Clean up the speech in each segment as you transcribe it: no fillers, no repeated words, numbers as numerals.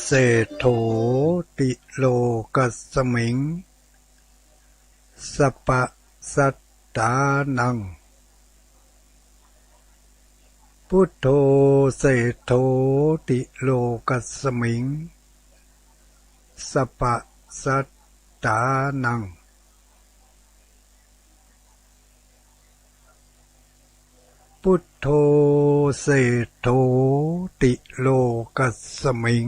เศโธติโลกัสสมิงสัปปะสัตตานังพุทโธเศโธติโลกัสสมิงสัปปะสัตตานังพุทโธเศโธติโลกัสสมิง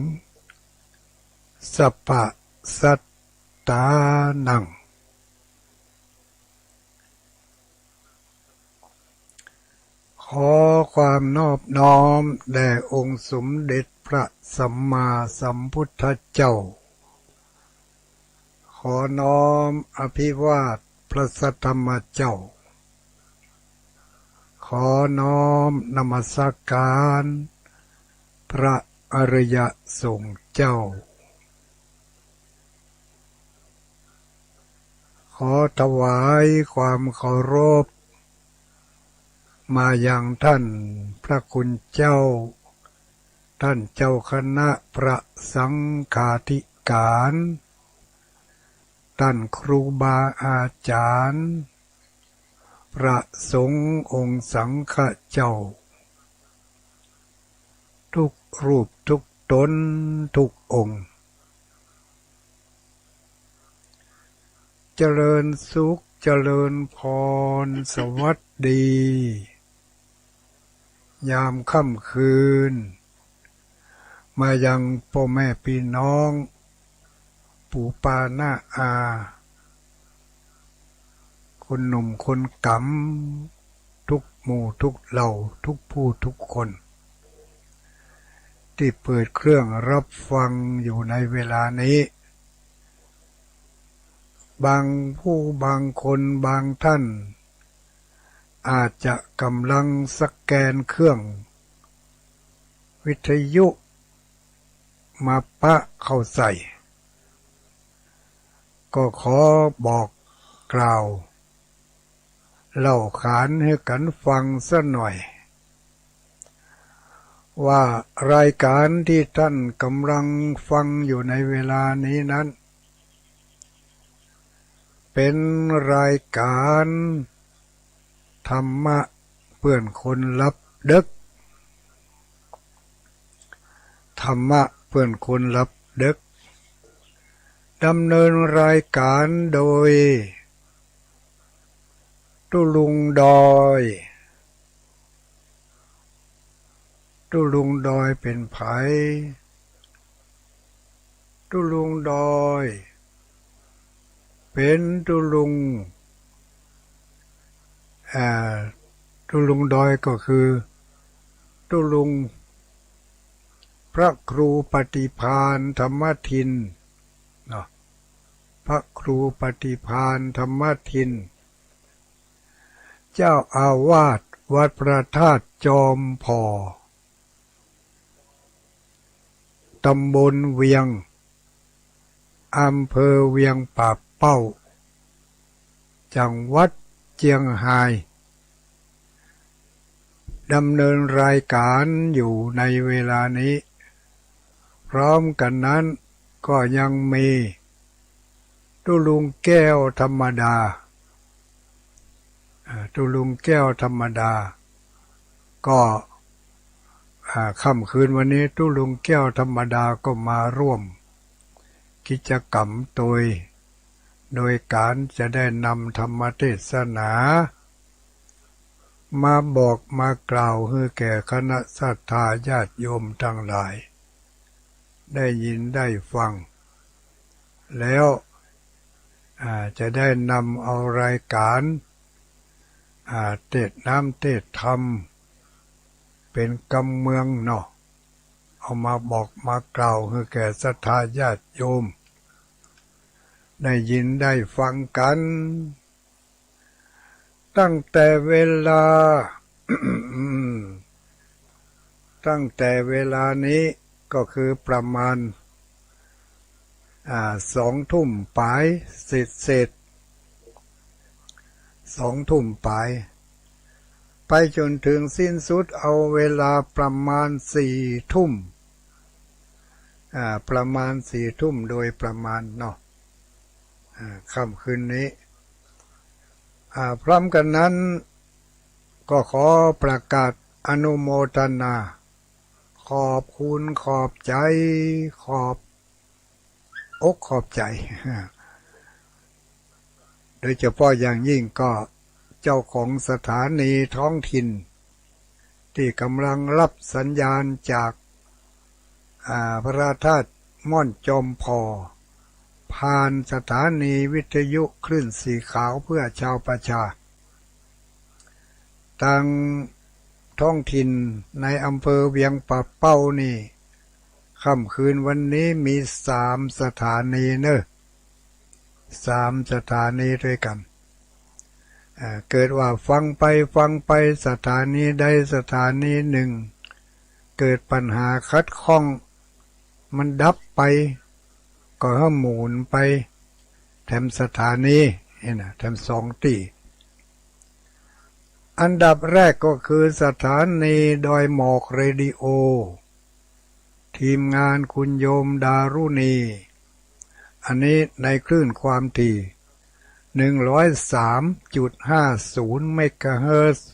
สัปปะสัตตานังขอความนอบน้อมแด่องค์สมเด็จพระสัมมาสัมพุทธเจ้าขอน้อมอภิวาทพระสัทธรรมเจ้าขอน้อมนมัสการพระอริยสงฆ์เจ้าขอถวายความเคารพมายังท่านพระคุณเจ้าท่านเจ้าคณะพระสังฆาธิการท่านครูบาอาจารย์พระสงฆ์องค์สังฆเจ้าทุกรูปทุกตนทุกองค์เจริญสุขเจริญพรสวัสดียามค่ำคืนมายังพ่อแม่พี่น้องปู่ป้าน้าอาคนหนุ่มคนกำทุกหมู่ทุกเหล่าทุกผู้ทุกคนที่เปิดเครื่องรับฟังอยู่ในเวลานี้บางผู้บางคนบางท่านอาจจะกำลังสแกนเครื่องวิทยุมาปะเข้าใส่ก็ขอบอกกล่าวเล่าขานให้กันฟังสักหน่อยว่ารายการที่ท่านกำลังฟังอยู่ในเวลานี้นั้นเป็นรายการธรรมะเพื่อนคนรับดึกธรรมะเพื่อนคนรับดึกดำเนินรายการโดยตุลุงดอยตุลุงดอยเป็นไผตุลุงดอยเป็นตุลุงดอยก็คือตุลุงพระครูปฏิภาณธรรมทินเนาะพระครูปฏิภาณธรรมทินเจ้าอาวาสวัดพระธาตุจอมพอตำบลเวียงอำเภอเวียงป่าเป้าจังหวัดเจียงไฮ้ดำเนินรายการอยู่ในเวลานี้พร้อมกันนั้นก็ยังมีตุลุงแก้วธรรมดาตุลุงแก้วธรรมดาก็ค่ำคืนวันนี้ตุลุงแก้วธรรมดาก็มาร่วมกิจกรรมโดยการจะได้นำธรรมเทศนามาบอกมากล่าวให้แก่คณะศรัทธาญาติโยมทั้งหลายได้ยินได้ฟังแล้วจะได้นำเอารายการเทศน้ำเทศธรรมเป็นกำเมืองเนาะเอามาบอกมากล่าวให้แก่ศรัทธาญาติโยมได้ยินได้ฟังกันตั้งแต่เวลา ตั้งแต่เวลานี้ก็คือประมาณ2 ทุ่มปลายเสร็จ2 ทุ่มปลายไปจนถึงสิ้นสุดเอาเวลาประมาณ4 ทุ่ม ประมาณ4 ทุ่มโดยประมาณเนาะค่ำคืนนี้พร้อมกันนั้นก็ขอประกาศอนุโมทนาขอบคุณขอบใจขอบอกขอบใจโดยเฉพาะอย่างยิ่งก็เจ้าของสถานีท้องถิ่นที่กำลังรับสัญญาณจากพระราชาม่อนจอมพอผ่านสถานีวิทยุคลื่นสีขาวเพื่อชาวประชาทางท้องถิ่นในอำเภอเวียงป่าเป้านี่ค่ำคืนวันนี้มี3 สถานีเนอะ3 สถานีด้วยกันเกิดว่าฟังไปสถานีใดสถานีหนึ่งเกิดปัญหาขัดข้องมันดับไปก็ให้หมุนไปแถมสถานีนะแถม2 ที่อันดับแรกก็คือสถานีดอยหมอกเรดิโอทีมงานคุณโยมดารุณีอันนี้ในคลื่นความถี่103.50 เมกะเฮิรตซ์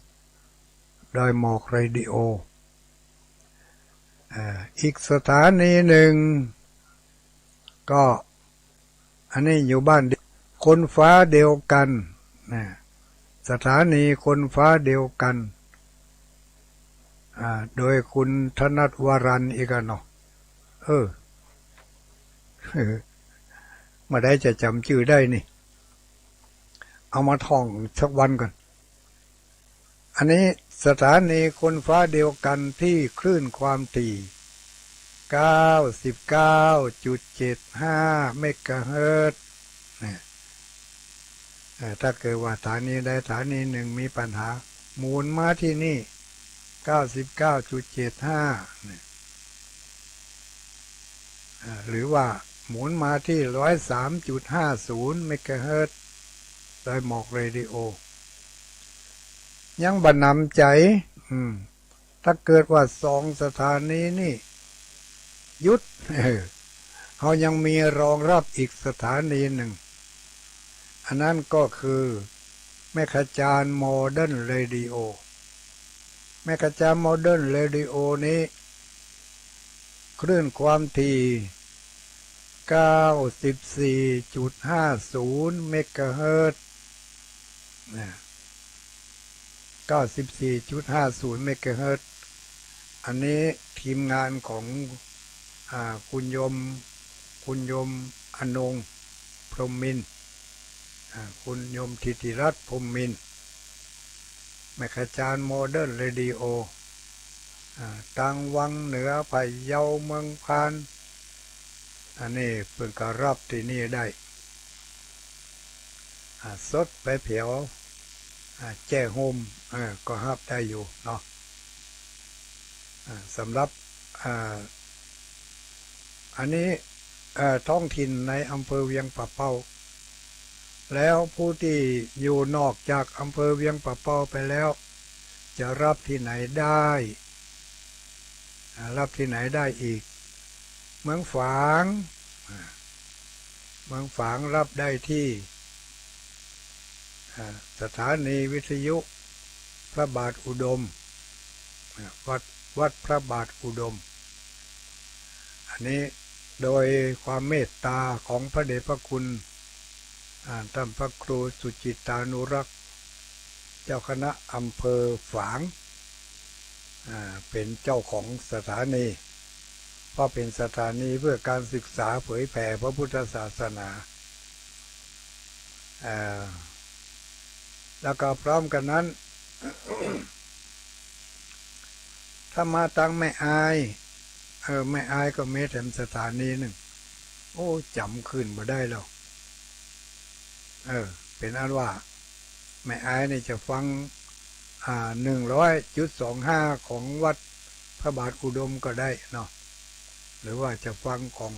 ดอยหมอกเรดิโออีกสถานีหนึ่งก็อันนี้อยู่บ้านคนฟ้าเดียวกันนะสถานีคนฟ้าเดียวกันโดยคุณธนัทวรันอีกเนาะมาได้จะจำชื่อได้นี่เอามาท่องสักวันก่อนอันนี้สถานีคนฟ้าเดียวกันที่คลื่นความถี่99.75 เมกะเฮิรตซ์ถ้าเกิดว่าสถานีใดสถานีหนึ่งมีปัญหาหมุนมาที่นี่99.75หรือว่าหมุนมาที่103.50 เมกะเฮิรตซ์โดยหมอกเรดิโอยังบันนำใจถ้าเกิดว่า2 สถานีนี่ยุดเขายังมีรองรับอีกสถานีหนึ่งอันนั้นก็คือแม่ขจารโมเดิร์นเรดิโอแม่ขจารโมเดิร์นเรดิโอนี้คลื่นความถี่94.50 เมกะเฮิรตซ์94.50 เมกะเฮิรตซ์อันนี้ทีมงานของคุณโยมอนงพรหมมินทร์คุณโยมธิติรัตน์พรหมมินทร์แม่ขจารโมเดิร์นเรดิโอตังวังเหนือไผ่เยาเมืองพานอันนี้เพิ่งก็รับที่นี่ได้สดไปเผียวแจ้โฮมก็รับได้อยู่เนาะสำหรับอันนี้ท้องถิ่นในอำเภอเวียงป่าเป้าแล้วผู้ที่อยู่นอกจากอำเภอเวียงป่าเป้าไปแล้วจะรับที่ไหนได้รับที่ไหนได้อีกเมืองฝางรับได้ที่สถานีวิทยุพระบาทอุดมวัดพระบาทอุดมอันนี้โดยความเมตตาของพระเดชพระคุณท่านพระครูสุจิตานุรักษ์เจ้าคณะอำเภอฝางเป็นเจ้าของสถานีเพราะเป็นสถานีเพื่อการศึกษาเผยแผ่พระพุทธศาสนาแล้วก็พร้อมกันนั้น ถ้ามาตั้งแม่อายแม่อายก็มีแถมสถานีหนึ่งโอ้จำขึ้นมาได้แล้วเป็นอันว่าแม่อายนี่จะฟัง100.25ของวัดพระบาทอุดมก็ได้เนาะหรือว่าจะฟังของ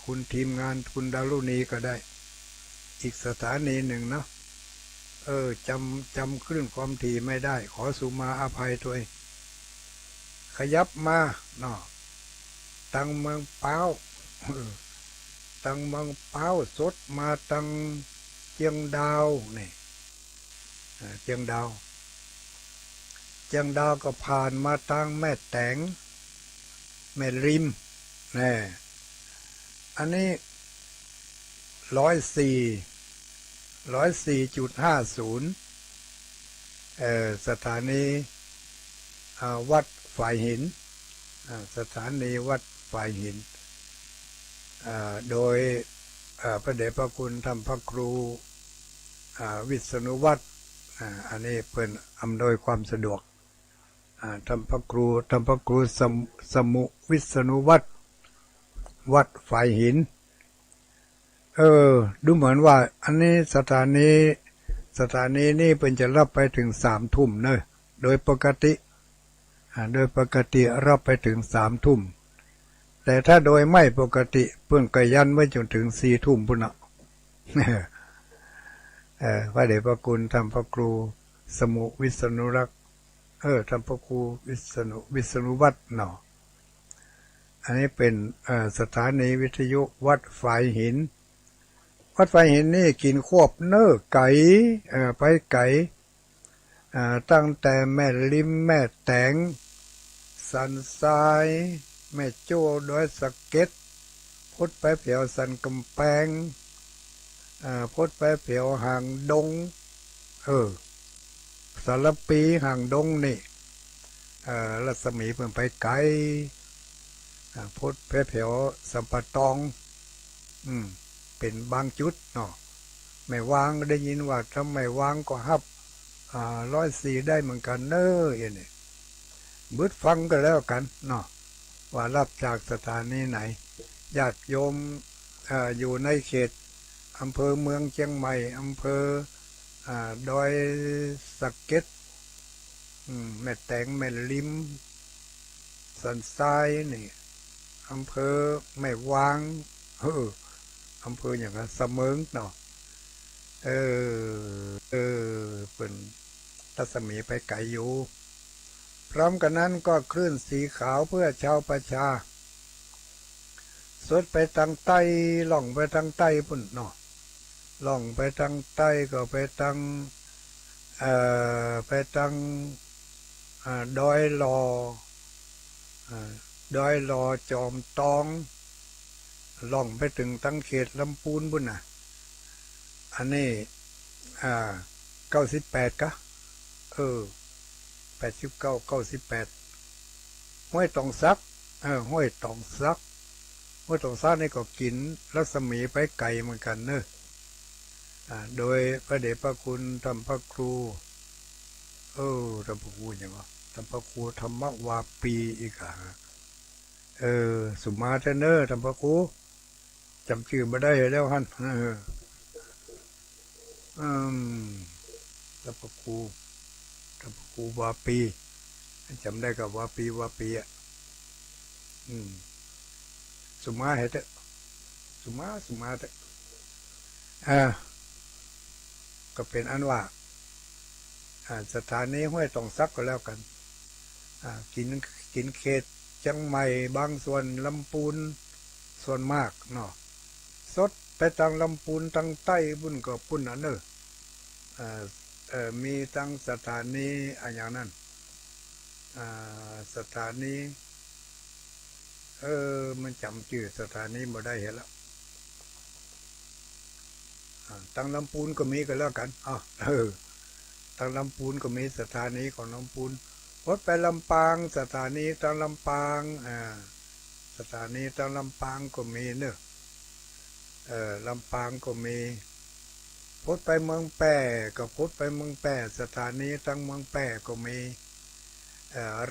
คุณทีมงานคุณดารุณีก็ได้อีกสถานีหนึ่งเนาะจำคลื่นความถี่ไม่ได้ขอสุมาอภัยด้วยขยับมาเนาะต ตังเมืองเป้าตังเมืองเป้าสดมาตังเจียงดาวนี่เจียงดาวก็ผ่านมาทางแม่แตงแม่ริมนี่อันนี้104.50สถานีวัดฝ่ายหินสถานีวัดฝ่ายหินโดยพระเดชพระคุณธรรมพระครูวิษณุวัฒน์อันนี้เพิ่นอำนวยความสะดวกธรรมพระครูสมุวิษณุวัฒน์วัดฝ่ายหินดูเหมือนว่าอันนี้สถานีนี่เพิ่นจะรับไปถึง3 ทุ่มเนอะโดยปกติรับไปถึง3 ทุ่มแต่ถ้าโดยไม่ปกติเพิ่นก็ยันไว้จนถึง4 ทุ่มพุ่นน่ะพระเดชพระคุณธรรมพระครูสมุวิษณุรักษ์ธรรมพระครูวิษณุวัฒน์เนาะอันนี้เป็นสถานีวิทยุวัดฝ่ายหินนี่กินควบเนื้อไก่ไปไก่ตั้งแต่แม่ริมแม่แตงสันทรายแม่โจ้ดอยสะเก็ดพุทธไปเผียวสันกำแพงพุทธไปเผียวห่างดงสารปีห่างดงนี่รัศมีเพิ่งไปไกลพุทธไปเผียวสัมปะตองเป็นบางจุดเนาะไม่วางได้ยินว่าถ้าไม่วางก็ฮับ104ได้เหมือนกันเนอะอย่างนี้บึดฟังก็แล้วกันเนาะว่ารับจากสถานีไหนญาติโยมอยู่ในเขตอำเภอเมืองเชียงใหม่อำเภอดอยสะเก็ดแม่แตงแม่ริมสันทรายนี่อำเภอแม่วางอำเภออย่างนั้นเสมิงเนาะเป็นรัศมีไปไกลอยู่พร้อมกันนั้นก็คลื่นสีขาวเพื่อชาวประชาสดไปทางใต้ล่องไปทางใต้พุ่นเนาะล่องไปทางใต้ก็ไปทางดอยหลอจอมตองล่องไปถึงตั้งเขตลำพูนบุญน่ะอันนี้98กะ89 98ห้วยตองซักห้วยตองซักนี่ก็กินรัศมีไปไกลเหมือนกันเนอะโดยพระเดชพระคุณธรรมพระครูธรรมพระครูอย่างวะธรรมพระครูธรรมวาปีอีกสุมาเทเนอร์ธรรมพระครูจำชื่อมาได้แล้วฮั่นธรรมพระครูวาปีจำได้กับวาปีสุมาเหตุสุมาเถอะก็เป็นอันว่าสถานีห้วยตองซักก็แล้วกันกินเขตเชียงใหม่บางส่วนลำพูนส่วนมากเนาะสดไปทางลำพูนทางใต้บุญก็ปุ่นนั่นเนอะมีทั้งสถานีอย่างนั้นสถานีมันจำชื่อสถานีบ่ได้เห็นแล้วทางลำพูนก็มีก็แล้วกันทางลำพูนก็มีสถานีของลำพูนรถไปลำปางสถานีทางลำปางสถานีทางลำปางก็มีเนอะลำปางก็มีพุทธไปเมืองแปร่ก็พุทธไปเมืองแปร่สถานีทางเมืองแปร่ก็มี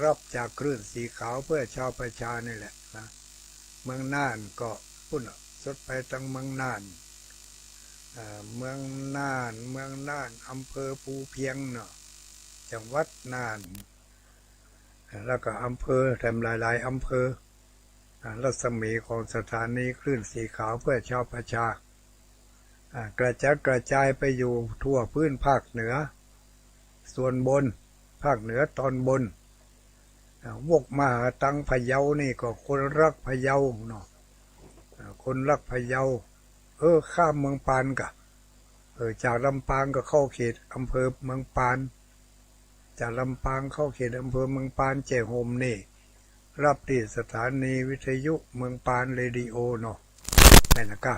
รับจากคลื่นสีขาวเพื่อชาวประชานี่แหละนะเมืองน่านก็พุ่นสดไปทางเมืองน่านเมืองน่านอำเภอภูเพียงเนาะจังหวัดน่านแล้วก็อำเภอแถมหลายอำเภอรัศมีของสถานีคลื่นสีขาวเพื่อชาวประชากระจายไปอยู่ทั่วพื้นภาคเหนือส่วนบนภาคเหนือตอนบน วกมาหาตังพะเยานี่ก็คนรักพะเยาเนาะคนรักพะเยาข้ามเมืองปานกะจากลำปางก็เข้าเขตอำเภอเมืองปานจากลำปางเข้าเขตอำเภอเมืองปานเจ้าโฮมนี่รับที่สถานีวิทยุเมืองปานเรดิโอเนาะแม่นะกะ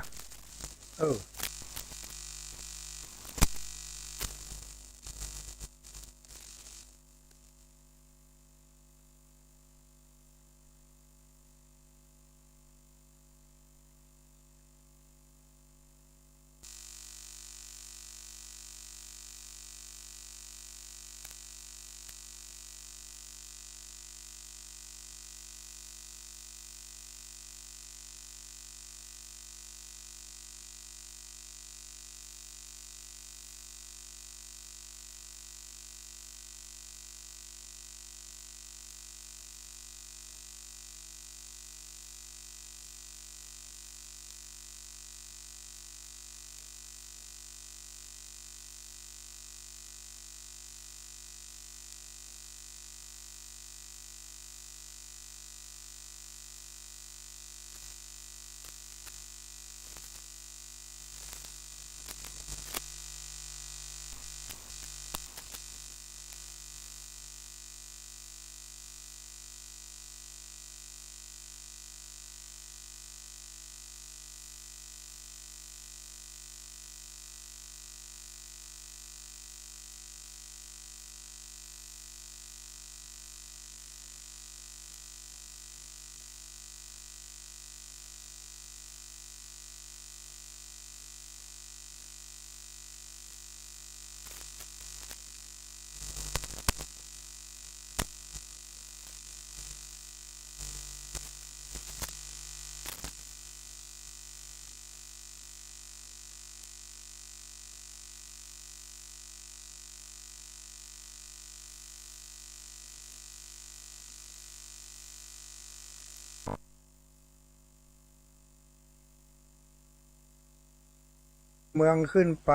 เมืองขึ้นไป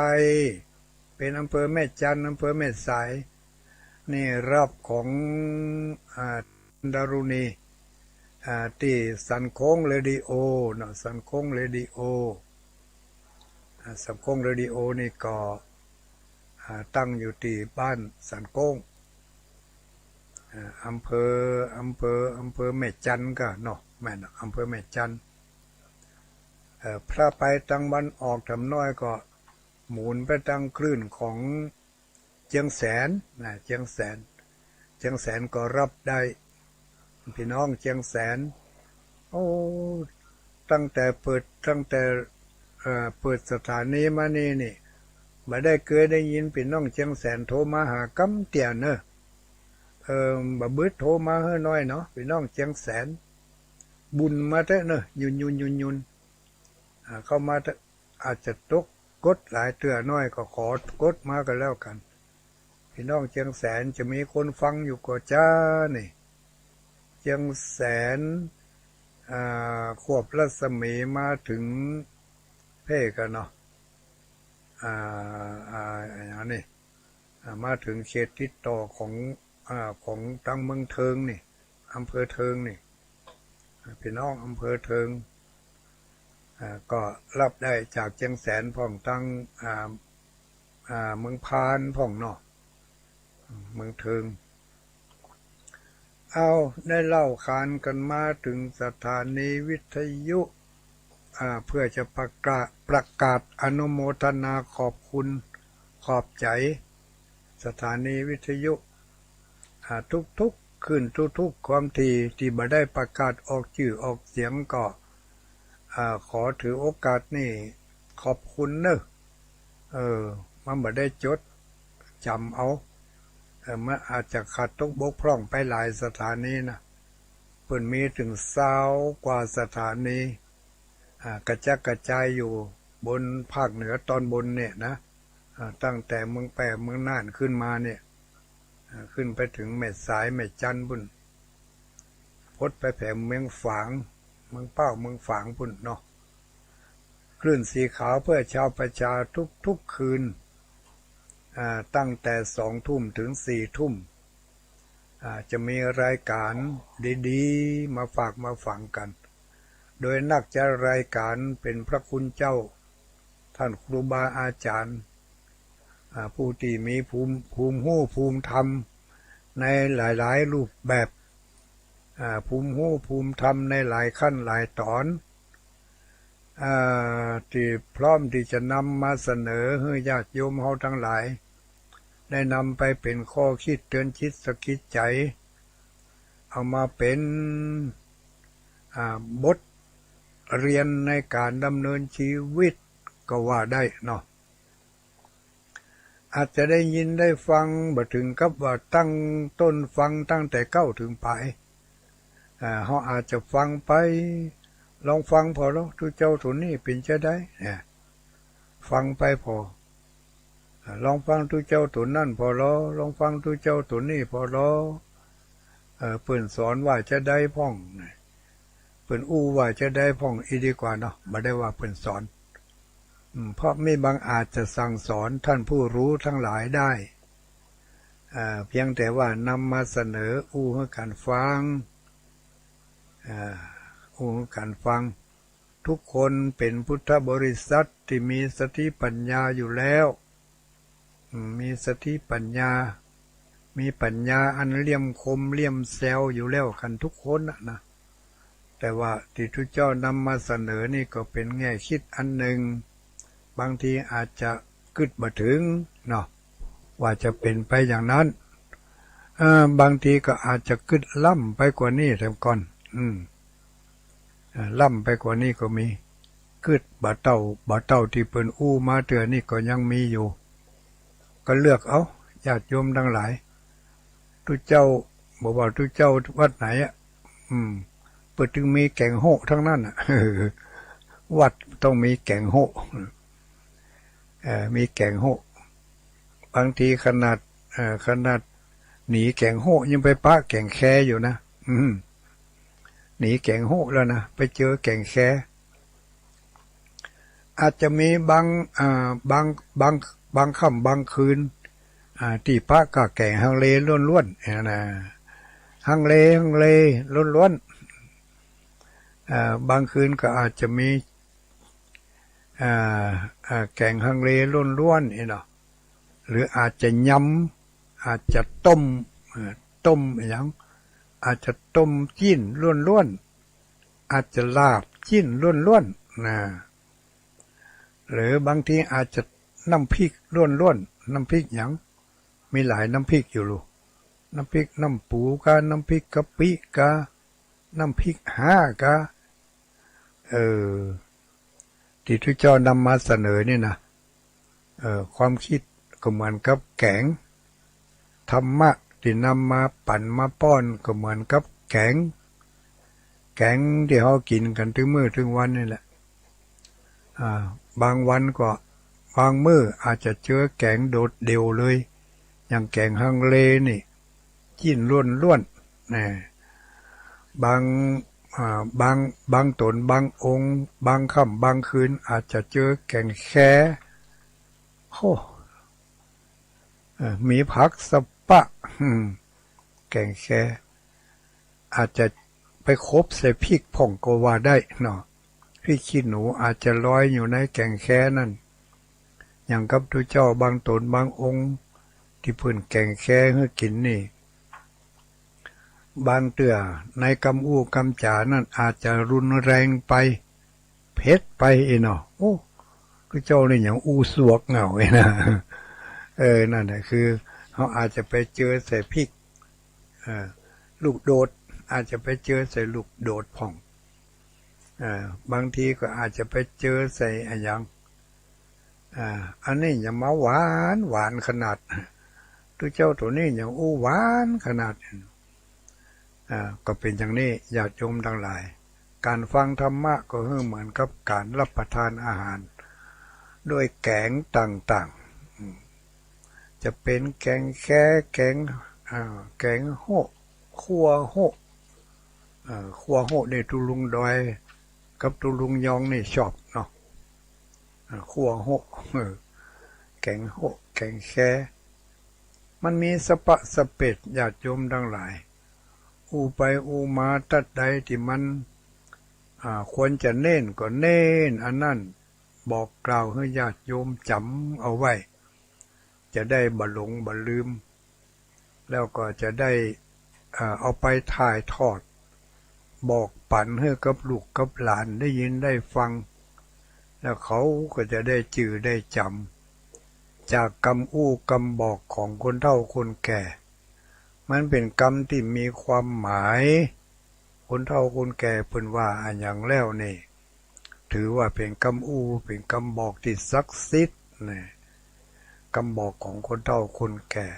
เป็นอำเภอแม่จันทร์อำเภอแม่สายนี่รับของดารุณีที่สันโค้งเรดิโอเนาะสันโค้งเรดิโอสันโค้งเรดิโอนี่ก็ตั้งอยู่ที่บ้านสันโค้งอำเภอแม่จันทร์ก็เนาะแม่นอำเภอแม่จันทร์พระไปตังวันออกทำน้อยก็หมุนไปตังคลื่นของเจียงแสนเจียงแสนก็รับได้พี่น้องเจียงแสนตั้งแต่เปิดสถานีมานี่มาได้เคยได้ยินพี่น้องเชียงแสนโทรมาหากำเตียนเนอะบ่บึดโทรมาเฮ้น้อยเนาะพี่น้องเชียงแสนบุญมาเถอะเนอะยุนเข้ามาอาจจะตกกดหลายเตือน้อยก็ขอกดมากันแล้วกันพี่น้องเชียงแสนจะมีคนฟังอยู่ก็จ้านี่เชียงแสนขวบรัศมีมาถึงเพ่กันเนาะอย่างนี้มาถึงเขตติดต่อของตังเมืองเทิงนี่อำเภอเทิงนี่พี่น้องอำเภอเทิงก็รับได้จากเชียงแสนพ่องตังเมืองพานพ่องเนาะเมืองเทิงเอาได้เล่าขานกันมาถึงสถานีวิทยุเพื่อจะประกาศอนุโมทนาขอบคุณขอบใจสถานีวิทยุทุกคืนทุกความที่บ่ได้ประกาศออกชื่อออกเสียงก็ขอถือโอกาสนี่ขอบคุณเนอะมันบ่ได้จดจำเอามันอาจจะขาดตกบกพร่องไปหลายสถานีนะเพิ่นมีถึง20 กว่าสถานีกระจัดกระจายอยู่บนภาคเหนือตอนบนเนี่ยนะตั้งแต่เมืองแปะเมืองน่านขึ้นมาเนี่ยขึ้นไปถึงแม่สายแม่จันบุญพดไปแผ่เมืองฝางเมืองเป้าเมืองฝางบุญเนาะคลื่นสีขาวเพื่อชาวประชาทุกคืนตั้งแต่20:00 ถึง 22:00 จะมีรายการดีๆมาฝากมาฟังกันโดยนักจัดรายการเป็นพระคุณเจ้าท่านครูบาอาจารย์ผู้ที่มีภูมิหูภูมิธรรมในหลายๆรูปแบบภูมิหูภูมิธรรมในหลายขั้นหลายตอนที่พร้อมที่จะนำมาเสนอให้ญาติโยมเฮาทั้งหลายได้นำไปเป็นข้อคิดเตือนจิตสะกิดใจเอามาเป็นบทเรียนในการดำเนินชีวิตก็ว่าได้เนาะอาจจะได้ยินได้ฟังบ่ถึงกับว่าตั้งต้นฟังตั้งแต่เก้าถึงปลายเขาอาจจะฟังไปลองฟังพอแล้วทุเจ้าทุนนี่เป็นจะได้เนี่ยฟังไปพอลองฟังทุเจ้าตุนนั่นพอล้อลองฟังทุเจ้าตุนนี่พอล้อเปิ่นสอนว่าจะได้พ่องเปิ่นอู้ว่าจะได้พ่องอีดีกว่าเนาะไม่ได้ว่าเปิ่นสอนเพราะไม่บางอาจจะสั่งสอนท่านผู้รู้ทั้งหลายได้เพียงแต่ว่านำมาเสนออู้ให้การฟังอู้ให้การฟังทุกคนเป็นพุทธบริษัทที่มีสติปัญญาอยู่แล้วมีสติปัญญามีปัญญาอันเลี่ยมคมเลี่ยมแซวอยู่แล้วกันทุกคนนะแต่ว่าที่ทุกเจ้านำมาเสนอนี่ก็เป็นแง่คิดอันหนึ่งบางทีอาจจะกึดมาถึงเนาะว่าจะเป็นไปอย่างนั้นบางทีก็อาจจะกึดล่ำไปกว่านี้แต่ก่อนล่ำไปกว่านี้ก็มีกึดบ่เต้าที่เปิ้นอู้มาเตือนี่ก็ยังมีอยู่ก็เลือกเอาญาติโยมทั้งหลายทุกเจ้าบอกว่าทุกเจ้าวัดไหนเปิดถึงมีแกงโหทั้งนั้นวัดต้องมีแกงโหมีแกงโหบางทีขนาดหนีแกงโหยังไปปะแกงแคอยู่นะหนีแกงโหแล้วนะไปเจอแกงแคอาจจะมีบางค่ำบางคืนที่พระก็แก่ฮังเลล้วนๆนะฮังเลล้วนๆบางคืนก็อาจจะมีแกงฮังเลล้วนๆเนาะหรืออาจจะยำอาจจะต้มอย่างอาจจะต้มจิ้นล้วนๆอาจจะลาบจิ้นล้วนๆนะหรือบางทีอาจจะน้ำพริกล้วนๆน้ำพริกอย่างมีหลายน้ำพริกอยู่ลูกน้ำพริกน้ำปูกาน้ำพริกกะปิกาน้ำพริกห่ากาที่ทุกเจ้านำมาเสนอนี่นะความคิดก็เหมือนกับแกงธรรมะที่นำมาปั่นมาป้อนก็เหมือนกับแกงที่เขากินกันถึงมื้อถึงวันนี่แหละบางวันก็บางมื้ออาจจะเจอแกงโดดเดี่ยวเลยอย่างแกงฮังเลนี่จิ้นล้วนๆนะบางตนบางองค์บางค่ำบางคืนอาจจะเจอแกงแค่มีผักสะปะแกงแค่อาจจะไปคบใส่พริกผ่องก็ว่าได้เนาะพริกขี้หนูอาจจะลอยอยู่ในแกงแค่นั่นอย่างกับทุกเจ้าบางตนบางองค์ที่เพิ่นแกงแค่ให้กินนี่บางเตื่อในกำอู้กำจานั่นอาจจะรุนแรงไปเผ็ดไปเนาะโอ้ทุกเจ้านี่อย่างอู้สวกเหงานะนั่นแหละคือเขาอาจจะไปเจอใส่พริกลูกโดดอาจจะไปเจอใส่ลูกโดดผ่องบางทีก็อาจจะไปเจอใส่อะไรอย่างอันนี้อย่ามาหวานขนาดทุกเจ้าตัวนี้อย่างอู้หวานขนาดก็เป็นอย่างนี้ญาติโยมทั้งหลายการฟังธรรมะก็เหมือนกับการรับประทานอาหารด้วยแกงต่างๆจะเป็นแกงแค่แกงโหขั่วโหนี่ตุลุงดอยกับตุลุงยองนี่ชอบเนาะขั่วโหแกงโหแกงแค่ มันมีสปะสเปดญาติโยมทั้งหลายอูไปอูมาตัดใดที่มันควรจะเน้นก็เน้นอันนั้นบอกกล่าวให้ญาติโยมจำเอาไว้จะได้บ่หลงบ่ลืมแล้วก็จะได้เอาไปถ่ายทอดบอกปันให้กับลูกกับหลานได้ยินได้ฟังแล้วเขาก็จะได้จื่อได้จำจากคำอู้คำบอกของคนเฒ่าคนแก่มันเป็นคำที่มีความหมายคนเฒ่าคนแก่เพิ่นว่าอันอย่างแล้วนี่ถือว่าเป็นคำอู้เป็นคำบอกที่ศักดิ์สิทธิ์นี่คำบอกของคนเฒ่าคนแก่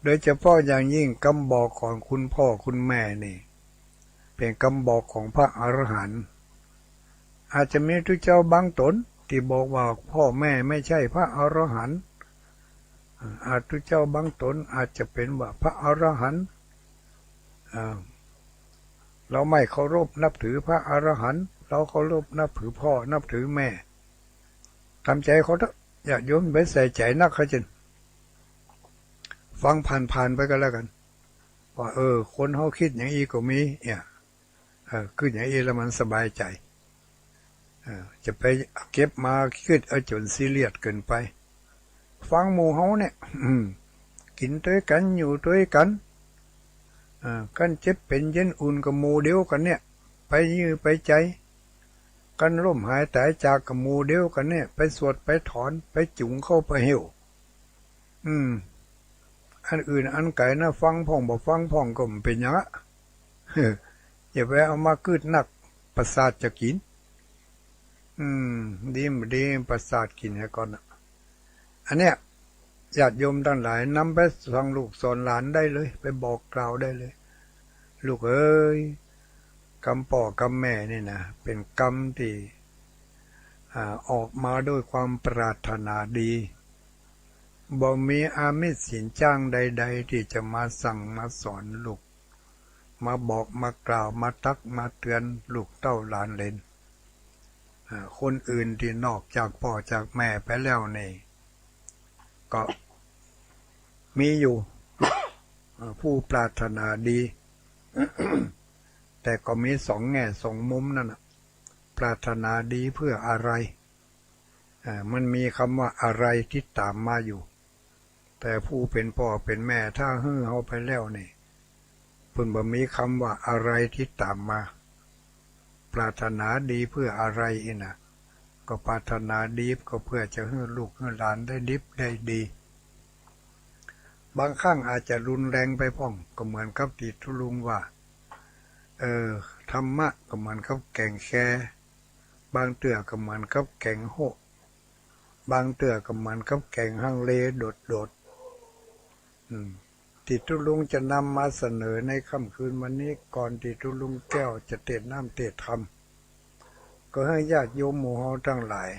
โดยเฉพาะอย่างยิ่งคำบอกของคุณพ่อคุณแม่นี่เป็นคำบอกของพระอรหันต์อาจจะมีทุกเจ้าบางตนที่บอกว่าพ่อแม่ไม่ใช่พระอรหันต์อาจทุกเจ้าบางตนอาจจะเป็นว่าพระอรหันต์เราไม่เคารพนับถือพระอรหันต์เราเคารพนับถือพ่อนับถือแม่ทำใจเขาเถอะอย่าโยมไปใส่ใจนักขจินฟังผ่านไปก็แล้วกันว่าคนเขาคิดอย่างนี้ก็มีเนี่ยคืออย่างนี้แล้วมันสบายใจจะไปเก็บมาคิดจนซีเรียสเกินไปฟังหมู่เขาเนี่ยกินด้วยกันอยู่ด้วยกันกันเจ็บเป็นเย็นอุ่นกับหมู่เดียวกันเนี่ยไปยื้อไปใจกันร่มหายตายจากกับหมู่เดียวกันเนี่ยไปสวดไปถอนไปจุงเข้าไปเหี่ยวอันอื่นอันไก่นะฟังพ่องบ่ฟังพ่องก็มันเป็นอย่างนั้นอย่าไปเอามากึดนักประสาทจะกินดีประสาทกินให้ก่อนอันเนี้ยญาติโยมทั้งหลายนำไปสอนลูกสอนหลานได้เลยไปบอกกล่าวได้เลยลูกเอ้ยกรรมพ่อกรรมแม่นี่นะเป็นกรรมที่ออกมาด้วยความปรารถนาดีบ่มีอามิสสินจ้างใดๆที่จะมาสั่งมาสอนลูกมาบอกมากล่าวมาตักมาเตือนลูกเต้าหลานเล่นคนอื่นที่นอกจากพ่อจากแม่ไปแล้วนี่ก็มีอยู่ ผู้ปรารถนาดี แต่ก็มีสองแง่สองมุมนั่นนะปรารถนาดีเพื่ออะไรมันมีคำว่าอะไรที่ตามมาอยู่แต่ผู้เป็นพ่อเป็นแม่ถ้าเอาไปแล้วนี่เพิ่นบ่มีคำว่าอะไรที่ตามมาปรารถนาดีเพื่ออะไรนะก็ปรารถนาดีก็เพื่อจะให้ลูกให้หลานได้ดิบได้ดีบางครั้งอาจจะรุนแรงไปพ่องก็เหมือนกับที่ทุลุงว่าธรรมะก็เหมือนกับแกงแค่บางเตื่อก็เหมือนกับแกงโหบางเตื่อก็เหมือนกับแกงฮังเลโดดที่ทุลุงจะนำมาเสนอในค่ำคืนวันนี้ก่อนที่ทุลุงแก้วจะเทศน้ำเทศธรรมก็ให้ญาติโยมหมู่เฮาทั้งหลาย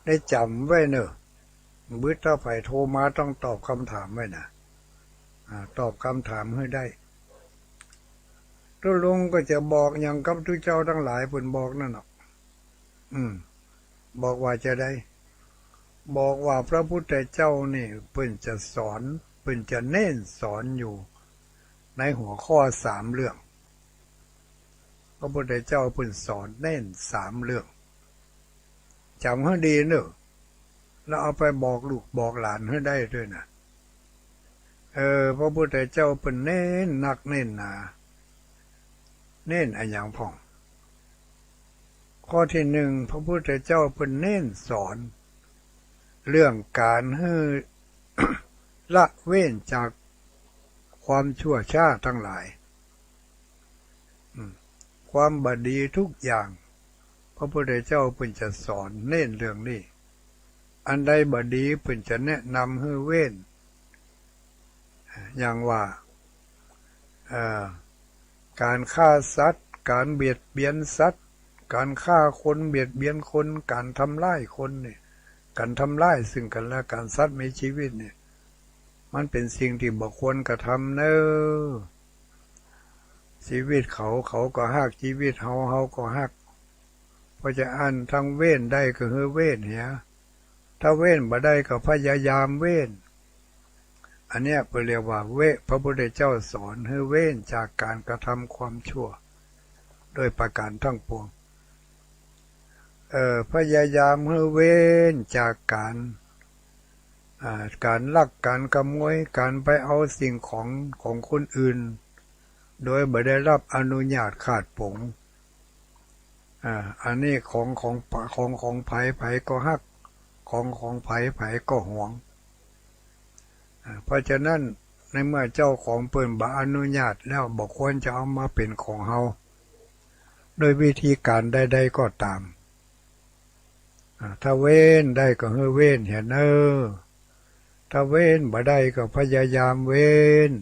ได้จำไว้เนอะมื้อถ้าไผโทรมาต้องตอบคำถามไว้นะตอบคำถามให้ได้ทุลุงก็จะบอกอย่างกับทุกเจ้าทั้งหลายเพิ่นบอกนั่นหรอกบอกว่าจะได้บอกว่าพระพุทธเจ้านี่เพิ่นจะสอนเพิ่นจะเน้นสอนอยู่ในหัวข้อ3 เรื่องพระพุทธเจ้าเพิ่นสอนเน้น3 เรื่องจำให้ดีเนอะแล้วเอาไปบอกลูกบอกหลานให้ได้ด้วยนะพระพุทธเจ้าเพิ่นเน้นหนักเน้นหนาเน้นอะไรอย่างพ่องข้อที่ 1พระพุทธเจ้าเพิ่นเน้นสอนเรื่องการให้ ละเว้นจากความชั่วช้าทั้งหลายความบดีทุกอย่างพระพุทธเจ้าเพิ่นจะสอนเน้นเรื่องนี้อันใดบดีเพิ่นจะแนะนำให้เว้นอย่างว่าการฆ่าสัตว์การเบียดเบียนสัตว์การฆ่าคนเบียดเบียนคนการทำร้ายคนเนี่ยการทำร้ายซึ่งกันและกันสัตว์มีชีวิตเนี่ยมันเป็นสิ่งที่บ่ควรกระทำเนอะชีวิตเขาก็ฮักชีวิตเฮาก็ฮักพอจะอ่านทางเว้นได้ก็เว้นเหียถ้าเว้นบ่ได้ก็พยายามเว้น อันเนี้ยเรียกว่าพระพุทธเจ้าสอนให้เว้นจากการกระทำความชั่วโดยประการทั้งปวงพยายามให้เว้นจากการลักการขโมยการไปเอาสิ่งของคนอื่นโดยไม่ได้รับอนุญาตขาดผงอันนี้ของไผก็ฮักของไผก็หวงเพราะฉะนั้นในเมื่อเจ้าของเปิ้นบ่อนุญาตแล้วบ่ควรจะเอามาเป็นของเฮาโดยวิธีการใดๆก็ตามถ้าเว้นได้ก็ให้เว้นเห็นถ้าเว้นบ่ได้ก็พยายามเว้น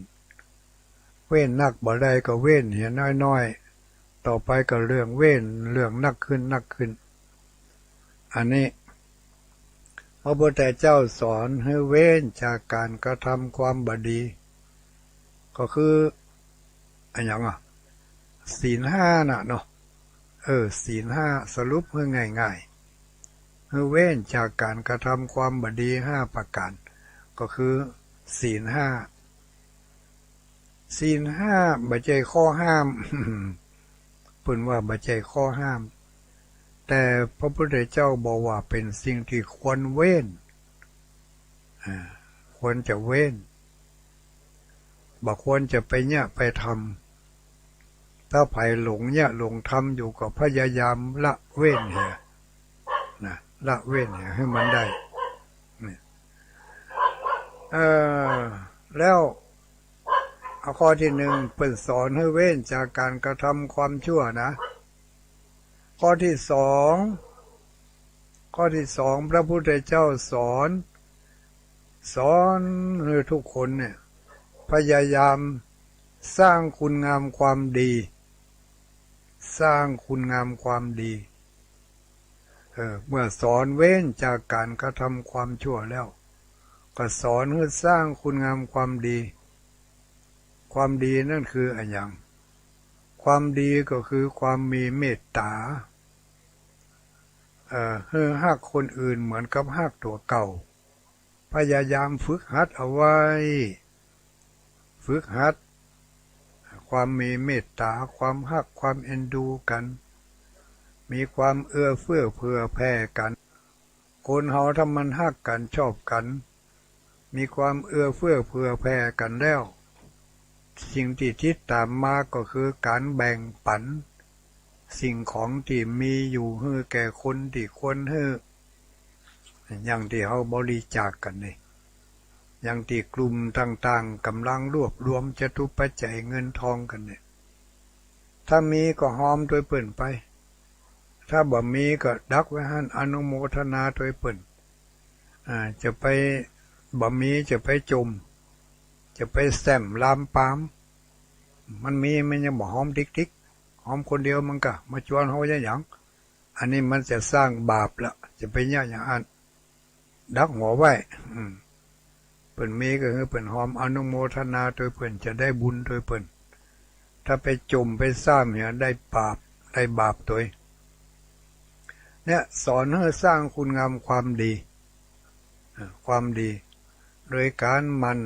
นักบ่ได้ก็เว้นเห็นน้อยๆต่อไปก็เรื่องเว้นเรื่องนักขึ้นอันนี้พระพุทธเจ้าสอนให้เว้นจากการกระทำความบดีก็คืออันอย่างศีลห้าน่ะเนาะศีลห้าสรุปให้ง่ายๆให้เว้นจากการกระทำความบดี5ประการก็คือศีลห้าบ่ใช่ข้อห้ามเพิ่นว่าบ่ใช่ข้อห้ามแต่พระพุทธเจ้าบอกว่าเป็นสิ่งที่ควรเว้นควรจะเว้นบ่ควรจะไปเนี่ยไปทำถ้าไผหลงเนี่ยหลงทำอยู่ก็พยายามละเว้นละเว้นให้มันได้แล้วข้อที่หนึ่งเพิ่นสอนให้เว้นจากการกระทำความชั่วนะข้อที่สองพระพุทธเจ้าสอนให้ทุกคนเนี่ยพยายามสร้างคุณงามความดีเมื่อสอนเว้นจากการกระทำความชั่วแล้วก็สอนให้สร้างคุณงามความดีนั่นคืออะไรอย่างความดีก็คือความมีเมตตาให้ฮักคนอื่นเหมือนกับฮักตัวเก่าพยายามฝึกหัดเอาไว้ความมีเมตตาความฮักความเอ็นดูกันมีความเอื้อเฟื้อเผื่อแผ่กันคนเฮาถ้ามันฮักกันชอบกันมีความเอื้อเฟื้อเผื่อแผ่กันแล้วสิ่งที่ตามมาก็คือการแบ่งปันสิ่งของที่มีอยู่ให้แก่คนที่ควรให้อย่างที่เขาบริจาคกันนี่อย่างที่กลุ่มต่างๆกำลังรวบรวมจตุปัจจัยเงินทองกันเนี่ยถ้ามีก็หอมโดยเปิ่นไปถ้าบ่มีก็ดักไว้ให้อนุโมทนาโดยเปิ่นจะไปบ่มีจะไปจมจะไปแซมลามปามมันมีมันยังบ่หอมติ๊กหอมคนเดียวมันก็มาชวนเขาอย่างอันนี้มันจะสร้างบาปละจะไปเนี่ยอย่างอันดักหัวไว้เปิ่นมีก็คือเปิ่นหอมอนุโมทนาโดยเปิ่นจะได้บุญโดยเปิ่นถ้าไปจมไปซ้ำเนี่ยได้บาปตัวเนี่ยสอนให้สร้างคุณงามความดีโดยการมัน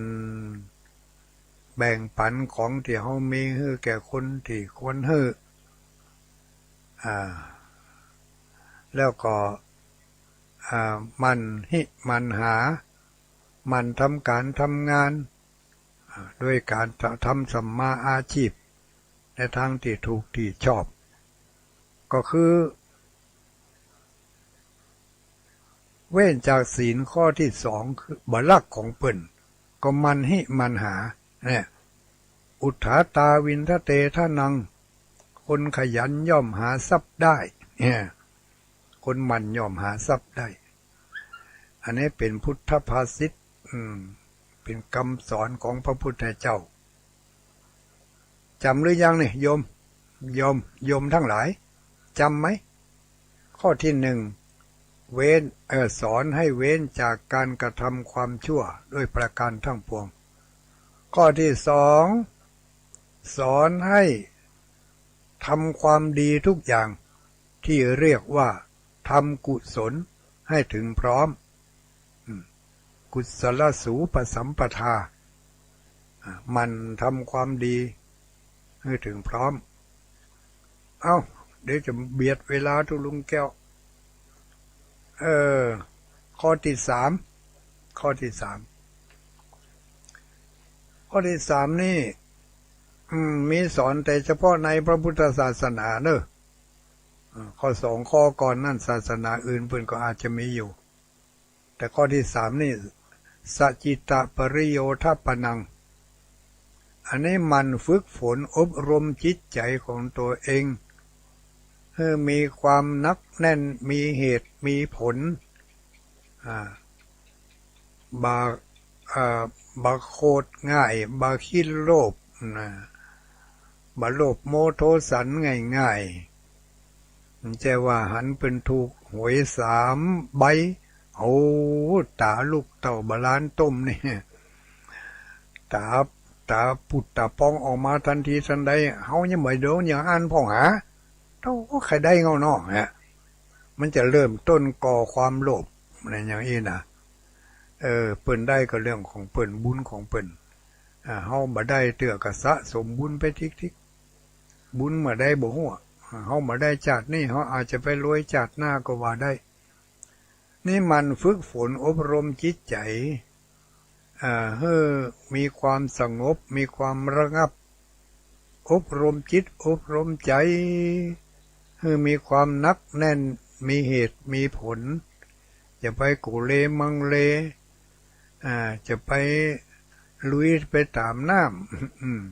แบ่งปันของที่เขามีให้แก่คนที่ควรให้แล้วก็มันหามันทำการทำงานด้วยการทำสัมมาอาชีพในทางที่ถูกที่ชอบก็คือเว้นจากศีลข้อที่สองคือบลักของเปิ่นก็มันหาเนี่ยอุทธาตาวินทะเตทะนังคนขยันย่อมหาทรัพย์ได้เนี่ยคนมันย่อมหาทรัพย์ได้อันนี้เป็นพุทธภาษิตเป็นคำสอนของพระพุทธเจ้าจำหรือยังเนี่ยโยมทั้งหลายจำไหมข้อที่หนึ่งสอนให้เว้นจากการกระทำความชั่วด้วยประการทั้งปวงข้อที่สองสอนให้ทำความดีทุกอย่างที่เรียกว่าทำกุศลให้ถึงพร้อมกุศลสูปสัมปทา มันทำความดีให้ถึงพร้อมเอ้าเดี๋ยวจะเบียดเวลาทุลุงแก้วข้อที่สามข้อที่สามข้อที่สามนี่มีสอนแต่เฉพาะในพระพุทธศาสนาเนอะข้อสองข้อก่อนนั่นศาสนาอื่นเพิ่นก็อาจจะมีอยู่แต่ข้อที่สามนี่สัจจิตะปริโยทปนังอันนี้มันฝึกฝนอบรมจิตใจของตัวเองให้มีความนักแน่นมีเหตุมีผลบาบาโคตรง่ายบาขี้โลภบาโลภโมโทสันง่ายๆมันจะว่าหันเป็นถูกหวย3 ใบโอ้ตาลูกเต่าบาลานต้มนี่ตาปุดตาปองออกมาทันทีทันใดเฮายังไม่โดนอย่างอ่านพ่องหาเท่าใครได้เงาเนาะฮะมันจะเริ่มต้นก่อความโลภอะไรอย่างนี้นะเปิ้นได้ก็เรื่องของเปิ้นบุญของเปิ้นเฮาบ่ได้เตื้อกะสะสมบุญไปทิกๆบุญมาได้บ่ฮู้เฮามาได้ชาตินี้เฮาอาจจะไปรวยชาติหน้าก็ว่าได้นี่มันฝึกฝนอบรมจิตใจให้มีความสงบมีความระงับอบรมจิตอบรมใจให้มีความนักแน่นมีเหตุมีผลจะไปกุเลมังเลจะไปลุยไปตามน้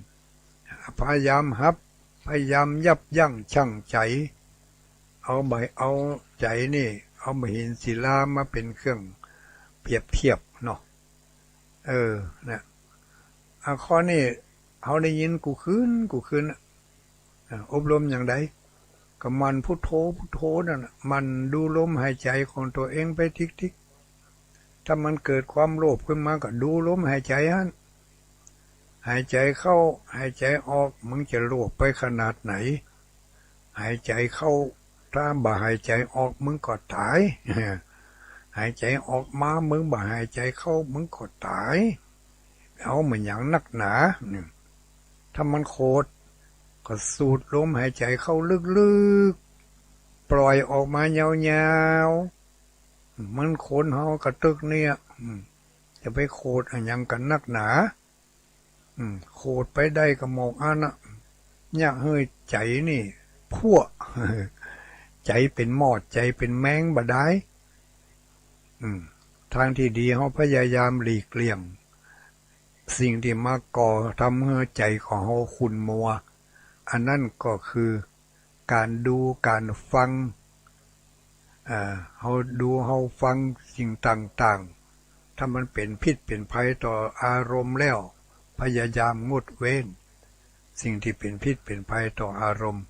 ำพยายามพยายามยับยั้งชั่งใจเอาใจนี่เอาหินศิลามาเป็นเครื่องเปรียบเทียบเนาะนะข้อนี้เขาได้ยินกูคืนอบรมอย่างไรก็มันพุทโธนั่นมันดูลมหายใจของตัวเองไปทิกๆถ้ามันเกิดความโลภขึ้นมาก็ดูลมหายใจฮะหายใจเข้าหายใจออกมึงจะโลภไปขนาดไหนหายใจเข้าถ้าบ่หายใจออกมึงก็ตายหายใจออกมามึงบ่หายใจเข้ามึงก็ตายเอาเหมือนอย่างนักหนาถ้ามันโคตรก็สูดลมหายใจเข้าลึกๆปล่อยออกมายาวๆมันโคนเฮากระตึกเนี่ยจะไปโคตรอย่างกันนักหนาโคตรไปได้ก็มองนะเนี่ยเฮ้ยใจนี่พวกใจเป็นมอดใจเป็นแมงบ่ได้ทางที่ดีเขาพยายามหลีกเลี่ยงสิ่งที่มาก่อทำให้ใจของเขาขุ่นมัวอันนั้นก็คือการดูการฟังเขาดูเขาฟังสิ่งต่างๆถ้ามันเป็นพิษเป็นภัยต่ออารมณ์แล้วพยายามงดเว้นสิ่งที่เป็นพิษเป็นภัยต่ออารมณ์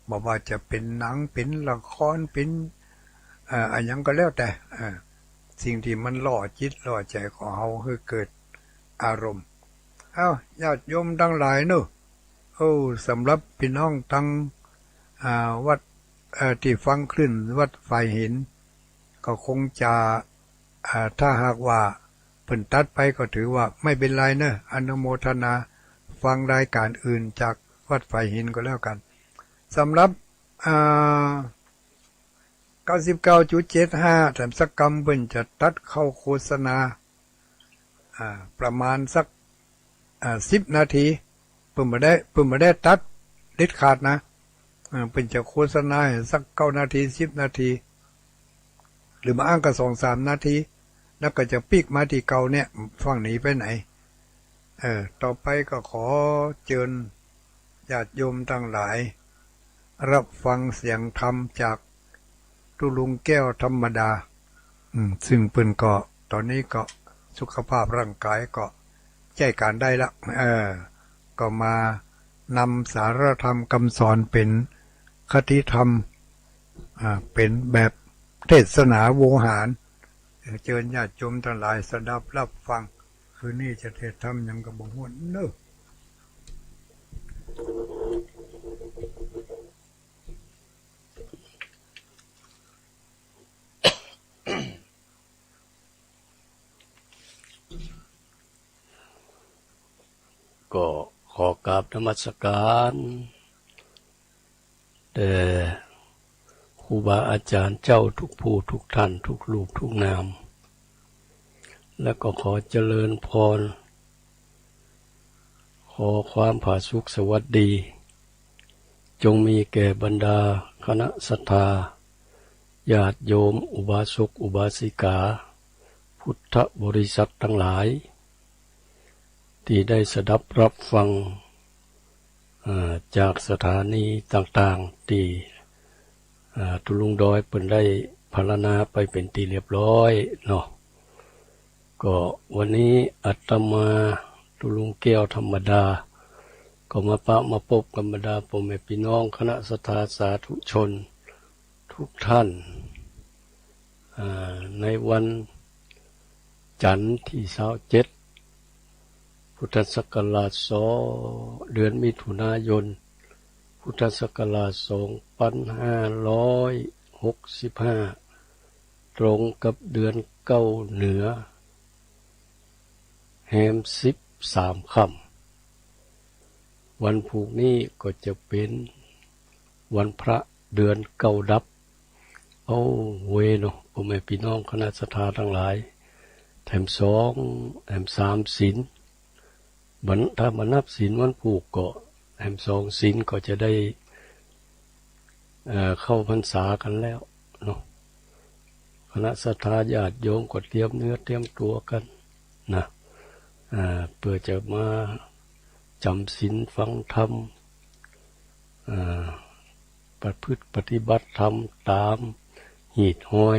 บอกว่าจะเป็นหนังเป็นละครเป็นอะไรยังก็แล้วแต่สิ่งที่มันล่อจิตล่อใจของเขาให้เกิดอารมณ์ญาติโยมทั้งหลายเนอะสำหรับพี่น้องทั้งวัดที่ฟังคลื่นวัดฝ่ายหินก็คงจะถ้าหากว่าเพิ่นตัดไปก็ถือว่าไม่เป็นไรเนอะอนุโมทนาฟังรายการอื่นจากวัดฝ่ายหินก็แล้วกันสำหรับ99.75 แถมสักกรรมเพิ่นจะตัดเข้าโฆษณาประมาณสัก10 นาทีเพิ่นไม่ได้ตัดเด็ดขาดนะเพิ่นจะโฆษณาสัก9 นาที10 นาทีหรือมาอ้างก็2-3 นาทีแล้วก็จะปีกมาที่เก่าเนี่ยฟังหนีไปไหนต่อไปก็ขอเชิญญาติโยมทั้งหลายรับฟังเสียงธรรมจากตุลุงแก้วธรรมดาซึ่งเพิ่นก็ตอนนี้ก็สุขภาพร่างกายก็ใช้การได้ละก็มานำสารธรรมคำสอนเป็นคติธรรมเป็นแบบเทศนาโวหารเชิญญาติโยมทั้งหลายสดับรับฟังคืนนี้จะเทศธรรมยังก็บ่ฮู้เด้อ ก็ขอกราบนมัสการแต่ครูบาอาจารย์เจ้าทุกผู้ทุกท่านทุกรูปทุกนามและก็ขอเจริญพรขอความผาสุขสวัสดีจงมีแก่บรรดาคณะศรัทธาญาติโยมอุบาสกอุบาสิกาพุทธบริษัททั้งหลายที่ได้สดับรับฟังจากสถานีต่างๆที่ตุลุงดอยเปิ่นได้พรรณนาไปเป็นที่เรียบร้อยเนาะก็วันนี้อาตมาตุลุงแก้วธรรมดาก็มาพบกับบรรดาพ่อแม่พี่น้องคณะศรัทธาสาธุชนทุกท่านในวันจันทร์ที่27พุทธศักราช2เดือนมิถุนายนพุทธศักราช2565ตรงกับเดือนเก้าเหนือแฮม13ค่ำวันพรุ่งนี้ก็จะเป็นวันพระเดือนเก้าดับเอาเวเนาะพ่อแม่พี่น้องคณะศรัทธาทั้งหลายแถม2แถม3ศีลถ้ามานับศีลวันผูกก็แถม2ศีลก็จะได้เข้าพรรษากันแล้วเนาะคณะศรัทธาญาติโยมก็เตรียมเนื้อเตรียมตัวกันนะเพื่อจะมาจำศีลฟังธรรมประพฤติปฏิบัติธรรมตามหีดห้อย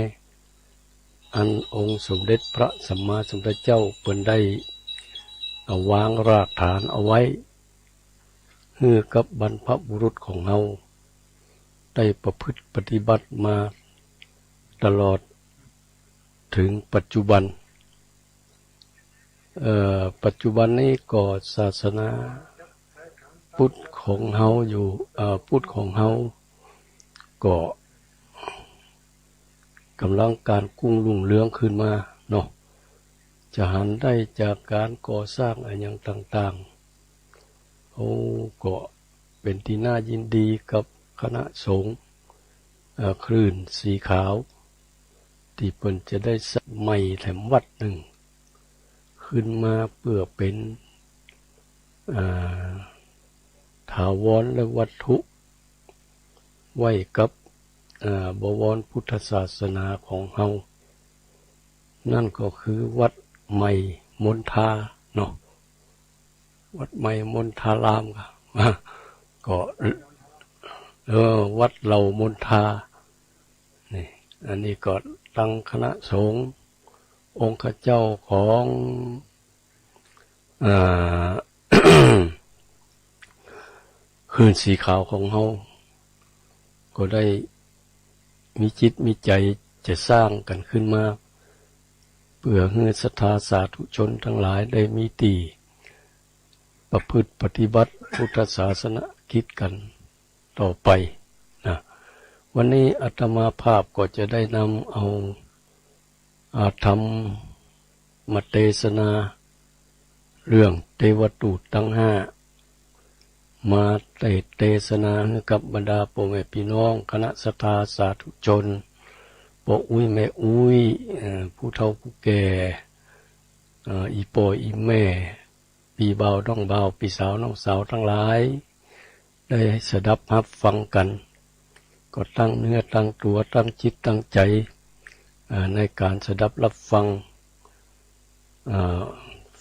อันองค์สมเด็จพระสัมมาสัมพุทธเจ้าเพิ่นได้วางรากฐานเอาไว้ให้กับบรรพบุรุษของเราได้ประพฤติปฏิบัติมาตลอดถึงปัจจุบันปัจจุบันนี้ก็ศาสนาพุทธของเฮาอยู่พุทธของเฮาก็กำลังการกุ้งรุ่งเรืองขึ้นมาเนาะจะหันได้จากการก่อสร้างอะไรอย่างต่างๆก็เป็นที่น่ายินดีกับคณะสงฆ์คลื่นสีขาวที่เพิ่นจะได้สร้างใหม่แถมวัดหนึ่งขึ้นมาเพื่อเป็นถาวรและวัตถุไว้กับบวรพุทธศาสนาของเฮานั่นก็คือวัดใหม่มณฑาเนาะวัดใหม่มณฑารามก็วัดเหล่ามณฑานี่อันนี้ก็ตั้งคณะสงฆ์องค์เจ้าของคืนสีขาวของเฮาก็ได้มีจิตมีใจจะสร้างกันขึ้นมาเพื่อให้ศรัทธาสาธุชนทั้งหลายได้มีตีประพฤติปฏิบัติพุทธศาสนกิจกันต่อไปนะวันนี้อาตมาภาพก็จะได้นำเอาธรรมมาเทศนาเรื่องเทวทูตทั้ง5มาเทศนาให้กับบรรดาพ่อแม่พี่น้องคณะศรัทธาสาธุชนพ่ออุ้ยแม่อุ้ยผู้เฒ่าผู้แก่อีพ่ออีแม่พี่บ่าวน้องบ่าวพี่สาวน้องสาวทั้งหลายได้สดับรับฟังกันก็ตั้งเนื้อตั้งตัวตั้งจิตตั้งใจในการสดับรับฟัง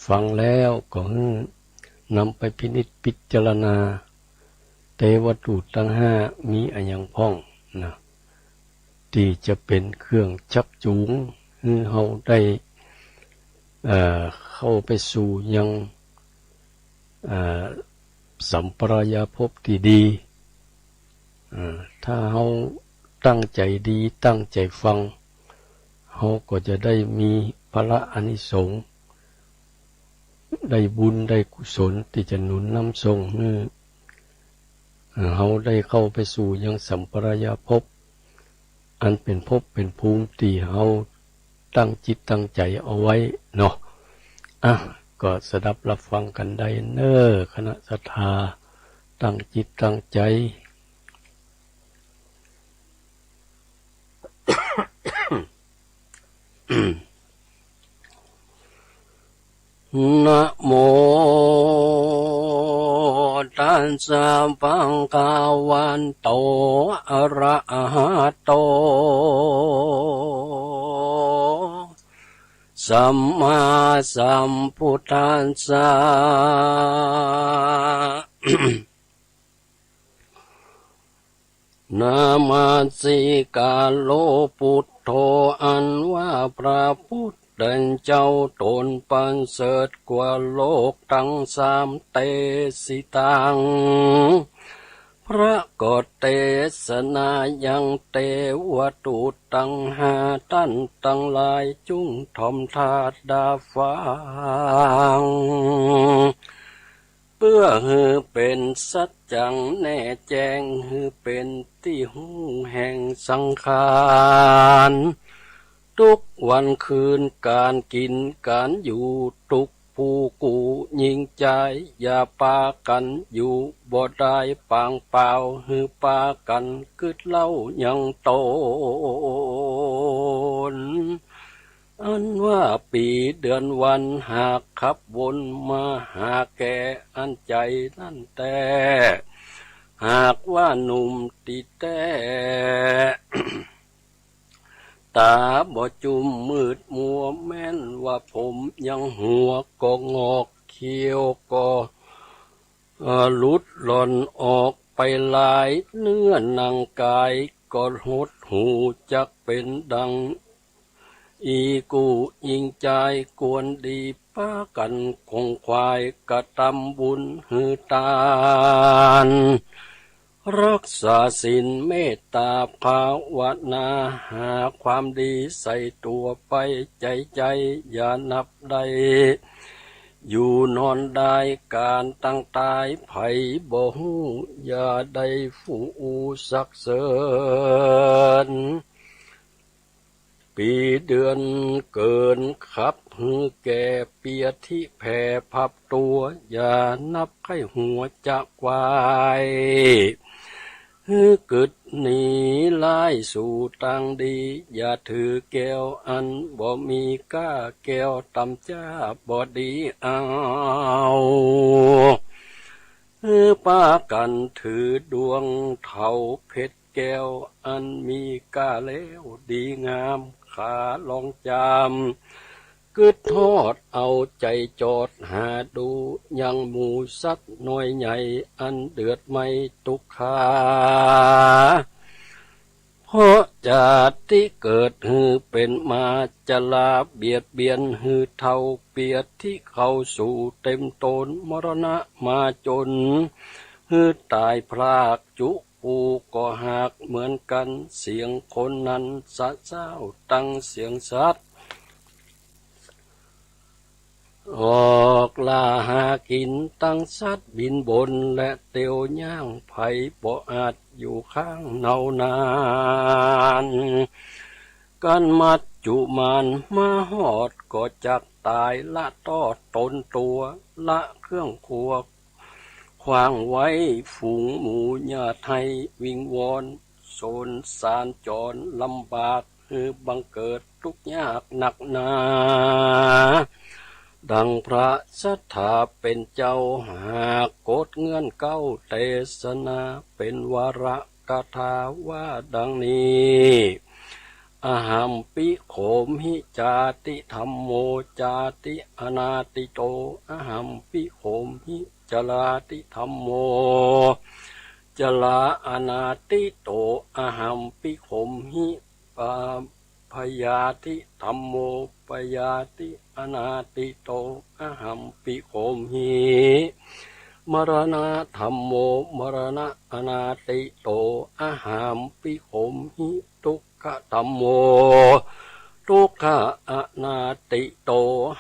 ฟังแล้วก็นำไปพินิจพิจารณาเทวทูตทั้ง5มีอะไรอย่างพ้องนะที่จะเป็นเครื่องชักจูงให้เฮาได้เข้าไปสู่ยังสัมปรายภพที่ดีถ้าเฮาตั้งใจดีตั้งใจฟังเฮาก็จะได้มีพระอานิสงส์ได้บุญได้กุศลที่จะหนุนนำส่งให้เฮาได้เข้าไปสู่ยังสัมปรายภพอันเป็นภพเป็นภูมิที่เฮาตั้งจิตตั้งใจเอาไว้เนาะ ก็สดับรับฟังกันได้เน้อคณะศรัทธาตั้งจิตตั้งใจนะโมตัสสะภะคะวันโตอะระหะโตสัมมาสัมพุทธัสสะ นามาสิกาโลพุทโธอันว่าพระพุทธเจ้าตนปันเสริฐกว่าโลกทั้งสามเตสิตังพระกฏเตสนายังเตวตุตังหาท่านตั้งหลายจุงทอมทาดาฟังเพื่อฮือเป็นสัจจังแน่แจ้งฮือเป็นที่หูแห่งสังขารทุกวันคืนการกินการอยู่ทุกผู้กูยิงใจอย่าปากันอยู่บ่ได้ปางเปล่าฮือปากันกึดเล่ายังโตนอันว่าปีเดือนวันหากขับวนมาหาแก่อันใจนั่นแต่หากว่าหนุ่มติแต่ ตาบ่จุมมืดมัวแม่นว่าผมยังหัวก็งอกเขียวก็หลุดหล่อนออกไปหลายเนื้อหนังกายก็หดหูจักเป็นดังอีกูยิงใจกวนดีป้ากันคงควายกระทำบุญหือตานรักษาศีลเมตตาภาวนาหาความดีใส่ตัวไปใจอย่านับได้อยู่นอนได้การตั้งตายไผบ่ฮู้อย่าได้ฟูสักเสริญปีเดือนเกินขับหือแก่เปียที่แผ่พับตัวอย่านับไข้หัวจักวายฮือกึดหนีไล่สู่ตังดีอย่าถือแก้วอันบ่มีก้าแก้วตำจ้าบ่ดีเอาฮือป้ากันถือดวงเท่าเพชรแก้วอันมีก้าแล้วดีงามขาลองจำกึดทอดเอาใจจอดหาดูยังหมูสัตว์น้อยใหญ่อันเดือดไม่ตุกขาเพราะจากที่เกิดฮือเป็นมาจะลาเบียดเบียนฮือเท่าเปียดที่เข้าสู่เต็มตนมรณะมาจนฮือตายพรากจุปูก็หากเหมือนกันเสียงคนนั้นสะเจ้าตั้งเสียงสัตว์ออกล่าหากินตั้งสัตว์บินบนและเตียวย่างไผ่บ่อาจอยู่ข้างเนานานกันมัดจุมันมาหอดก็จักตายละตอดตนตัวละเครื่องครัวขวางไว้ฝูงหมูญาไทยวิงวอนโซนสารจรลำบากคือบังเกิดทุกข์ยากหนักหนาดังพระสัทธาเป็นเจ้าหากกฎเงื่อนเก้าเทศนาเป็นวาระกถาว่าดังนี้อหัมปิโขมหิจาติธัมโมจาติอนาติโตอหัมปิโขมหิจลาติธัมโมจลาอนาติโตอหัมปิโขมหิพยาติธัมโมปยาติอนาติโตอหัมปิโขมหิมรณะธัมโมมรณะอนาติโตอหัมปิโขมหิทุกขธัมโมทุกขะอนาติโต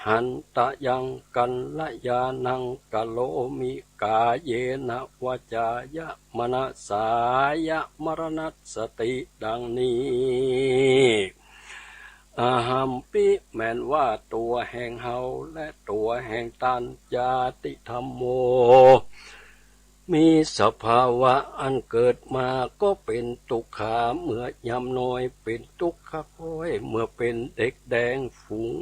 หันตะยังกันละยานังกะโลมิกาเยนะวาจายะมนัสสายะมรณัสสติดังนี้ อาหัมปิแม้นว่าตัวแห่งเฮาและตัวแห่งตันญาติธรรมโมมีสภาวะอันเกิดมาก็เป็นทุกขาเมื่อยามน้อยเป็นทุกขค่อยเมื่อเป็นเด็กแดงฝูง